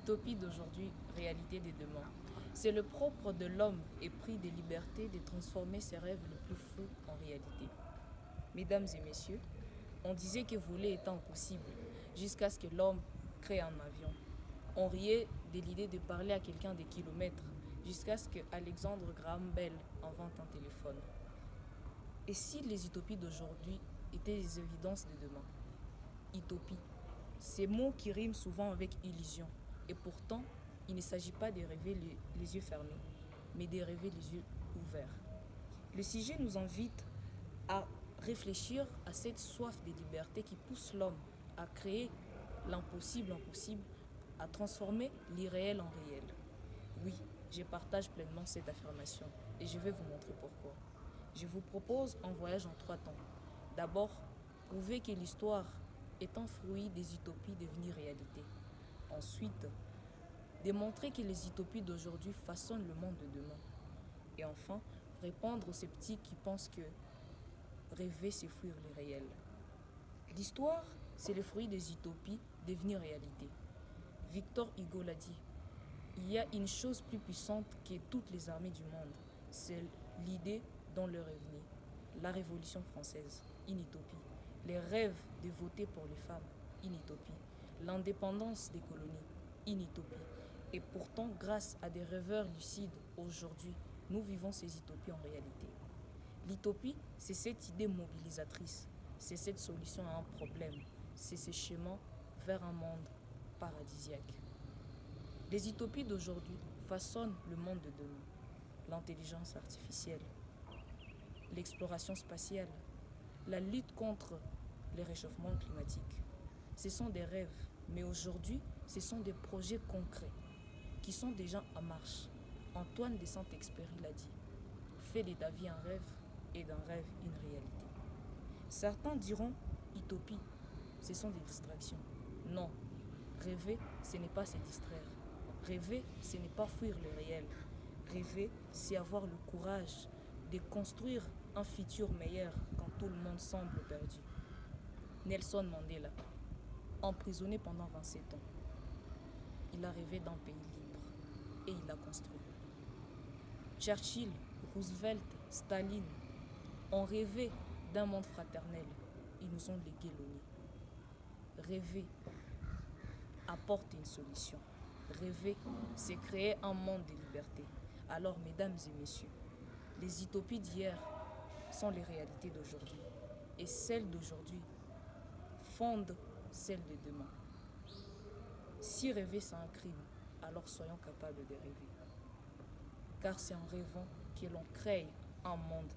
L'utopie d'aujourd'hui, réalité de demain. C'est le propre de l'homme épris de liberté de transformer ses rêves les plus fous en réalité. Mesdames et messieurs, on disait que voler était impossible jusqu'à ce que l'homme crée un avion. On riait de l'idée de parler à quelqu'un des kilomètres jusqu'à ce que Alexandre Graham Bell invente un téléphone. Et si les utopies d'aujourd'hui étaient les évidences de demain? Utopie, ces mots qui riment souvent avec illusion. Et pourtant, il ne s'agit pas de rêver les yeux fermés, mais de rêver les yeux ouverts. Le sujet nous invite à réfléchir à cette soif de liberté qui pousse l'homme à créer l'impossible impossible, à transformer l'irréel en réel. Oui, je partage pleinement cette affirmation et je vais vous montrer pourquoi. Je vous propose un voyage en 3 temps. D'abord, prouver que l'histoire est un fruit des utopies devenues réalité. Ensuite, démontrer que les utopies d'aujourd'hui façonnent le monde de demain. Et enfin, répondre aux sceptiques qui pensent que rêver, c'est fuir le réel. L'histoire, c'est le fruit des utopies devenues réalité. Victor Hugo l'a dit. Il y a une chose plus puissante que toutes les armées du monde. C'est l'idée dont le revenir. La Révolution française, une utopie. Les rêves de voter pour les femmes, une utopie. L'indépendance des colonies, une utopie. Et pourtant, grâce à des rêveurs lucides, aujourd'hui, nous vivons ces utopies en réalité. L'utopie, c'est cette idée mobilisatrice. C'est cette solution à un problème. C'est ce chemin vers un monde paradisiaque. Les utopies d'aujourd'hui façonnent le monde de demain. L'intelligence artificielle, l'exploration spatiale, la lutte contre le réchauffement climatique. Ce sont des rêves, mais aujourd'hui, ce sont des projets concrets qui sont déjà en marche. Antoine de Saint-Exupéry l'a dit. Fais de ta vie un rêve et d'un rêve une réalité. Certains diront utopie, ce sont des distractions. Non, rêver, ce n'est pas se distraire. Rêver, ce n'est pas fuir le réel. Rêver, c'est avoir le courage de construire un futur meilleur quand tout le monde semble perdu. Nelson Mandela, emprisonné pendant 27 ans, il a rêvé d'un pays libre et il l'a construit. Churchill, Roosevelt, Staline ont rêvé d'un monde fraternel. Ils nous ont légué l'ONU. Rêver apporte une solution. Rêver, c'est créer un monde de liberté. Alors, mesdames et messieurs, les utopies d'hier sont les réalités d'aujourd'hui. Et celles d'aujourd'hui fondent celles de demain. Si rêver c'est un crime, alors soyons capables de rêver. Car c'est en rêvant que l'on crée un monde